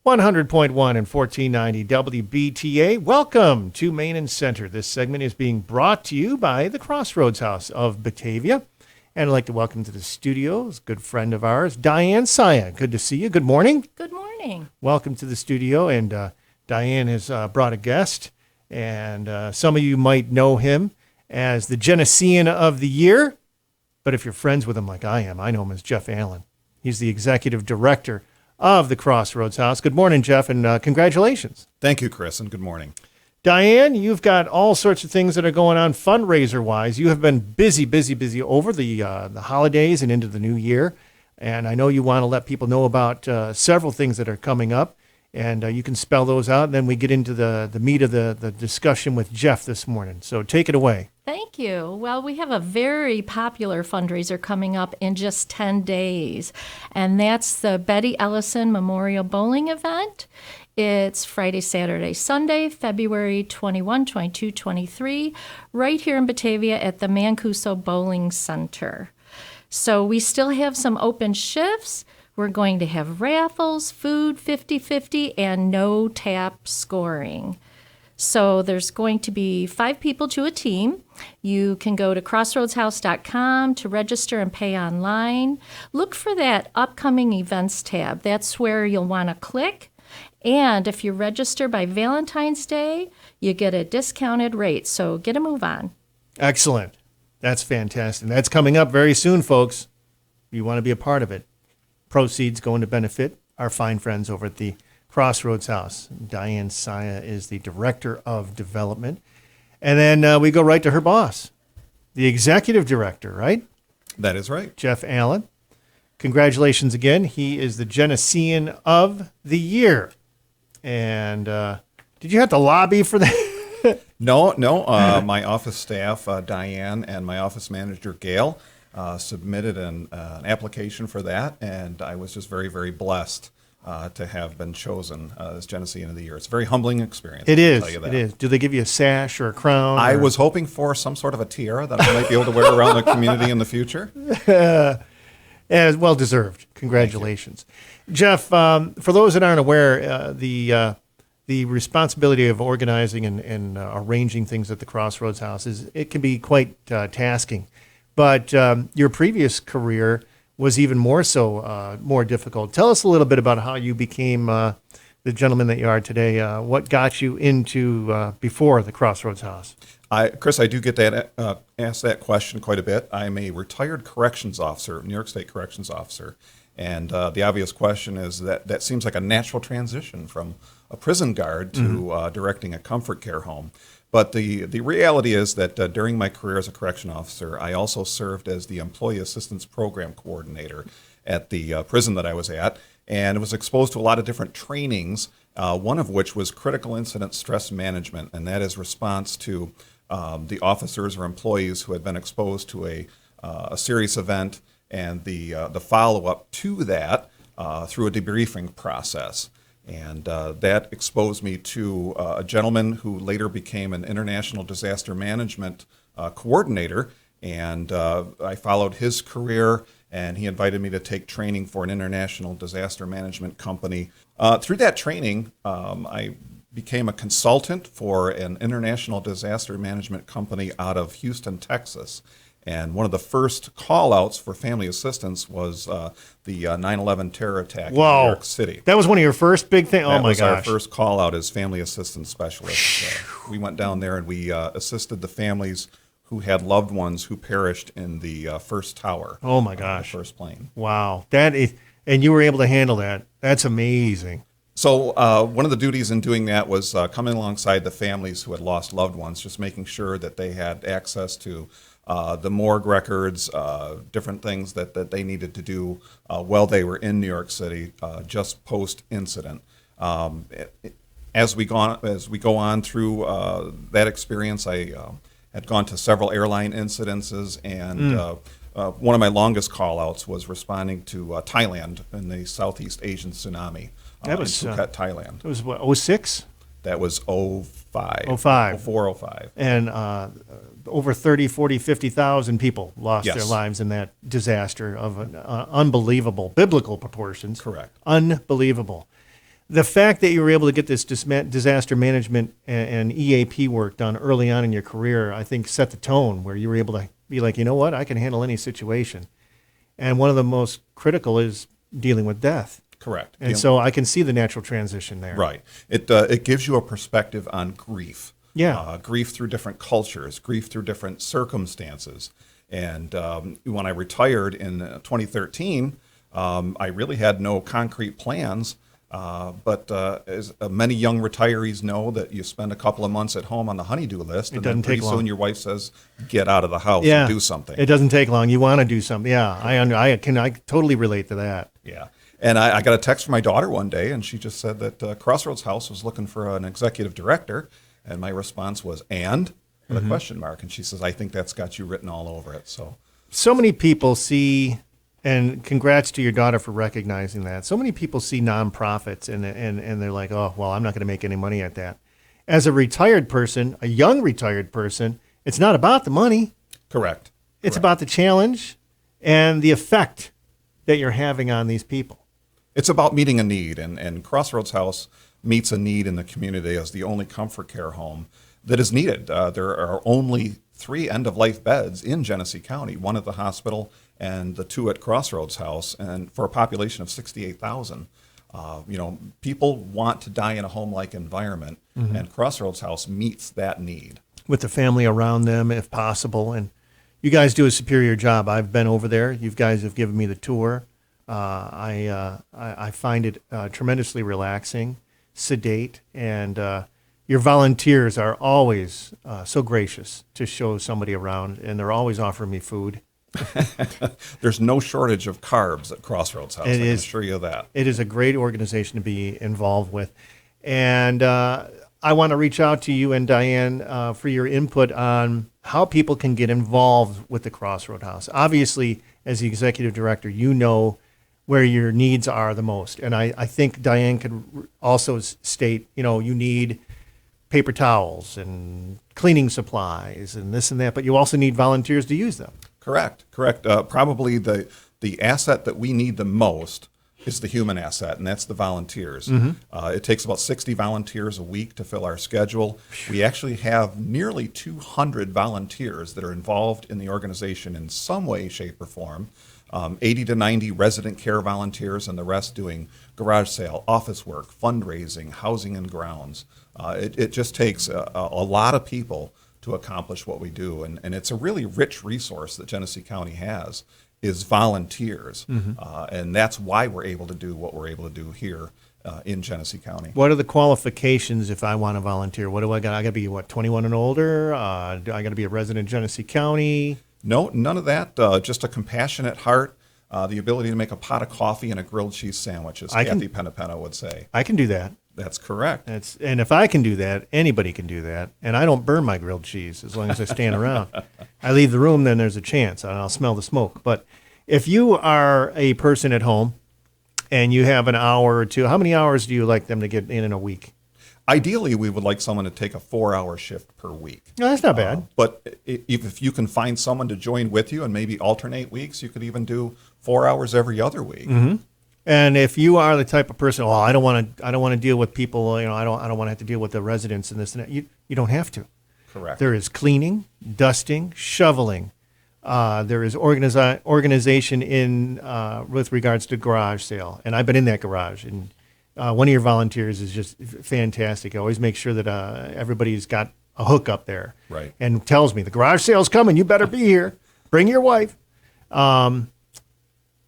100.1 and 1490 WBTA. Welcome to Main and Center. This segment is being brought to you by the Crossroads House of Batavia. And I'd like to welcome to the studio a good friend of ours, Diane Saya. Good to see you. Good morning. Good morning. Welcome to the studio. And Diane has brought a guest. And some of you might know him as the Genesean of the Year. But if you're friends with him like I am, I know him as Jeff Allen. He's the executive director of the Crossroads House. Good morning, Jeff, and congratulations. Thank you, Chris, and good morning. Diane, you've got all sorts of things that are going on fundraiser-wise. You have been busy over the holidays and into the new year, and I know you want to let people know about several things that are coming up, and you can spell those out, and then we get into the meat of the discussion with Jeff this morning. So take it away. Thank you. Well, we have a very popular fundraiser coming up in just 10 days, and that's the Betty Ellison Memorial Bowling event. It's Friday, Saturday, Sunday, February 21, 22, 23, right here in Batavia at the Mancuso Bowling Center. So we still have some open shifts. We're going to have raffles, food 50-50, and no tap scoring. So there's going to be 5 people to a team. You can go to crossroadshouse.com to register and pay online. Look for that upcoming events tab. That's where you'll want to click. And if you register by Valentine's Day, you get a discounted rate. So get a move on. Excellent. That's fantastic. That's coming up very soon, folks. You want to be a part of it. Proceeds going to benefit our fine friends over at the Crossroads House. Diane Saya is the Director of Development. And then we go right to her boss, the Executive Director, right? That is right. Jeff Allen. Congratulations again. He is the Genesean of the Year. And did you have to lobby for that? No. My office staff, Diane, and my office manager, Gail, submitted an application for that. And I was just very, very blessed to have been chosen as Genesean of the Year. It's a very humbling experience. It is. It is. Do they give you a sash or a crown? I was hoping for some sort of a tiara that I might be able to wear around the community in the future. As well deserved. Congratulations. Jeff, for those that aren't aware, the responsibility of organizing and arranging things at the Crossroads House it can be quite tasking. But your previous career was even more so, more difficult. Tell us a little bit about how you became the gentleman that you are today. What got you into before the Crossroads House? Chris, I do get asked that question quite a bit. I'm a retired corrections officer, New York State corrections officer. And the obvious question is that seems like a natural transition from a prison guard to directing a comfort care home. But the reality is that during my career as a correction officer, I also served as the Employee Assistance Program Coordinator at the prison that I was at, and was exposed to a lot of different trainings, one of which was critical incident stress management, and that is response to the officers or employees who had been exposed to a serious event and the follow-up to that through a debriefing process. And that exposed me to a gentleman who later became an international disaster management coordinator. And I followed his career, and he invited me to take training for an international disaster management company. Through that training, I became a consultant for an international disaster management company out of Houston, Texas. And one of the first call-outs for family assistance was the 9/11 terror attack in New York City. That was one of your first big things? Oh, my gosh. That was our first call-out as family assistance specialists. We went down there and we assisted the families who had loved ones who perished in the first tower. Oh, my gosh. The first plane. Wow. And you were able to handle that. That's amazing. So one of the duties in doing that was coming alongside the families who had lost loved ones, just making sure that they had access to the morgue records, different things that they needed to do while they were in New York City, just post-incident. As we go on through that experience, I had gone to several airline incidences, and one of my longest call-outs was responding to Thailand in the Southeast Asian tsunami. That was in Phuket, Thailand. It was what, 06? That was 05. 05. 04, 05. And over 30, 40, 50,000 people lost their lives in that disaster of unbelievable biblical proportions. Correct. Unbelievable. the fact that you were able to get this disaster management and EAP work done early on in your career, I think set the tone where you were able to be like, you know what, I can handle any situation. And one of the most critical is dealing with death. Correct. And so I can see the natural transition there. Right. It gives you a perspective on grief. Yeah. Grief through different cultures, grief through different circumstances. And when I retired in 2013, I really had no concrete plans. But as many young retirees know, that you spend a couple of months at home on the honey-do list, and then pretty soon your wife says, "Get out of the house and do something." It doesn't take long. You want to do something. Yeah, I totally relate to that. Yeah. And I got a text from my daughter one day, and she just said that Crossroads House was looking for an executive director, and my response was, "And?" with a question mark. And she says, "I think that's got you written all over it." So many people see. And congrats to your daughter for recognizing that. So many people see nonprofits and they're like, oh, well, I'm not going to make any money at that. As a retired person, a young retired person, it's not about the money. Correct. It's about the challenge and the effect that you're having on these people. It's about meeting a need, and Crossroads House meets a need in the community as the only comfort care home that is needed. There are only 3 end-of-life beds in Genesee County, 1 at the hospital and the 2 at Crossroads House, and for a population of 68,000. People want to die in a home-like environment, and Crossroads House meets that need. With the family around them, if possible. And you guys do a superior job. I've been over there. You guys have given me the tour. I find it tremendously relaxing, sedate, and your volunteers are always so gracious to show somebody around, and they're always offering me food. There's no shortage of carbs at Crossroads House. I can assure you that. It is a great organization to be involved with. And I want to reach out to you and Diane for your input on how people can get involved with the Crossroads House. Obviously, as the executive director, you know where your needs are the most. And I think Diane could also state, you need paper towels and cleaning supplies and this and that, but you also need volunteers to use them. Correct. Probably the asset that we need the most is the human asset, and that's the volunteers. It takes about 60 volunteers a week to fill our schedule. We actually have nearly 200 volunteers that are involved in the organization in some way, shape, or form. 80 to 90 resident care volunteers, and the rest doing garage sale, office work, fundraising, housing and grounds. It just takes a lot of people to accomplish what we do. And it's a really rich resource that Genesee County has, is volunteers. And that's why we're able to do what we're able to do here in Genesee County. What are the qualifications if I want to volunteer? What do I got? I got to be, 21 and older? Do I got to be a resident of Genesee County? No, none of that. Just a compassionate heart, the ability to make a pot of coffee and a grilled cheese sandwich, as Kathy Penna would say. I can do that. That's correct. And if I can do that, anybody can do that. And I don't burn my grilled cheese as long as I stand around. I leave the room, then there's a chance, and I'll smell the smoke. But if you are a person at home and you have an hour or two, how many hours do you like them to get in a week? Ideally, we would like someone to take a 4-hour shift per week. No, that's not bad. But if you can find someone to join with you and maybe alternate weeks, you could even do 4 hours every other week. And if you are the type of person, I don't want to deal with people, I don't want to have to deal with the residents and this and that. You don't have to. Correct. There is cleaning, dusting, shoveling. There is organization in with regards to garage sale, and I've been in that garage. And one of your volunteers is just fantastic. I always make sure that everybody's got a hook up there, right? And tells me the garage sale's coming. You better be here. Bring your wife.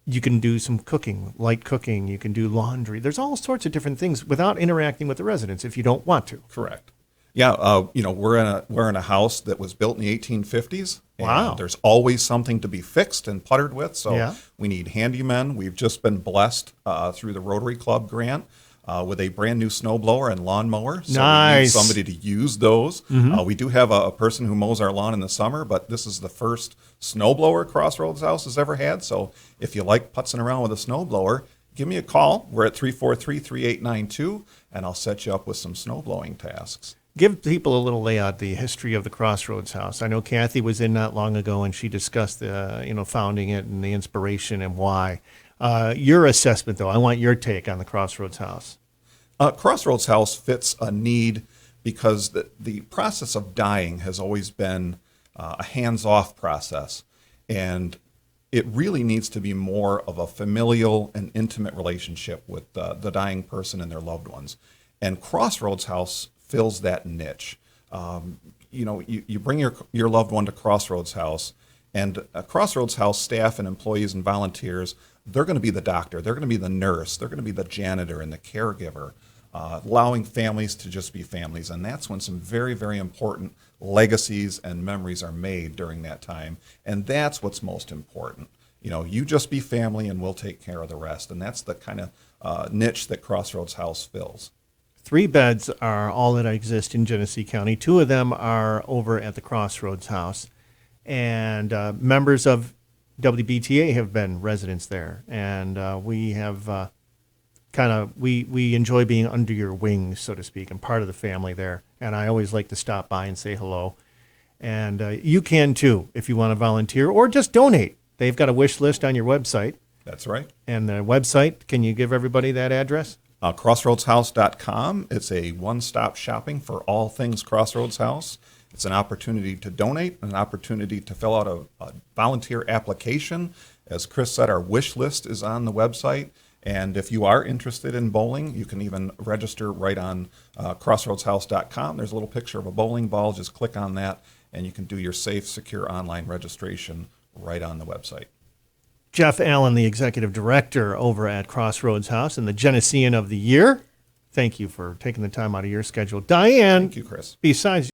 You can do some cooking, light cooking. You can do laundry. There's all sorts of different things without interacting with the residents if you don't want to. Correct. Yeah, we're in a house that was built in the 1850s. And wow. There's always something to be fixed and puttered with. So we need handymen. We've just been blessed through the Rotary Club grant with a brand new snowblower and lawnmower. So nice. We need somebody to use those. We do have a person who mows our lawn in the summer, but this is the first snowblower Crossroads House has ever had. So if you like putzing around with a snowblower, give me a call. We're at 343-3892, and I'll set you up with some snowblowing tasks. Give people a little layout, the history of the Crossroads House. I know Kathy was in not long ago, and she discussed the, founding it and the inspiration and why. Your assessment, though, I want your take on the Crossroads House. Crossroads House fits a need because the process of dying has always been a hands-off process, and it really needs to be more of a familial and intimate relationship with the dying person and their loved ones. And Crossroads House fills that niche. You bring your loved one to Crossroads House, and Crossroads House staff and employees and volunteers, they're going to be the doctor, they're going to be the nurse, they're going to be the janitor and the caregiver, allowing families to just be families. And that's when some very, very important legacies and memories are made during that time. And that's what's most important. You just be family and we'll take care of the rest. And that's the kind of niche that Crossroads House fills. 3 beds are all that exist in Genesee County. 2 of them are over at the Crossroads House. And members of WBTA have been residents there. And we have we enjoy being under your wings, so to speak, and part of the family there. And I always like to stop by and say hello. And you can too if you want to volunteer or just donate. They've got a wish list on your website. That's right. And the website, can you give everybody that address? Crossroadshouse.com. It's a one-stop shopping for all things Crossroads House. It's an opportunity to donate, an opportunity to fill out a volunteer application. As Chris said, our wish list is on the website. And if you are interested in bowling, you can even register right on crossroadshouse.com. There's a little picture of a bowling ball. Just click on that, and you can do your safe, secure online registration right on the website. Jeff Allen, the executive director over at Crossroads House and the Genesean of the Year. Thank you for taking the time out of your schedule. Diane, Thank you, Chris. Besides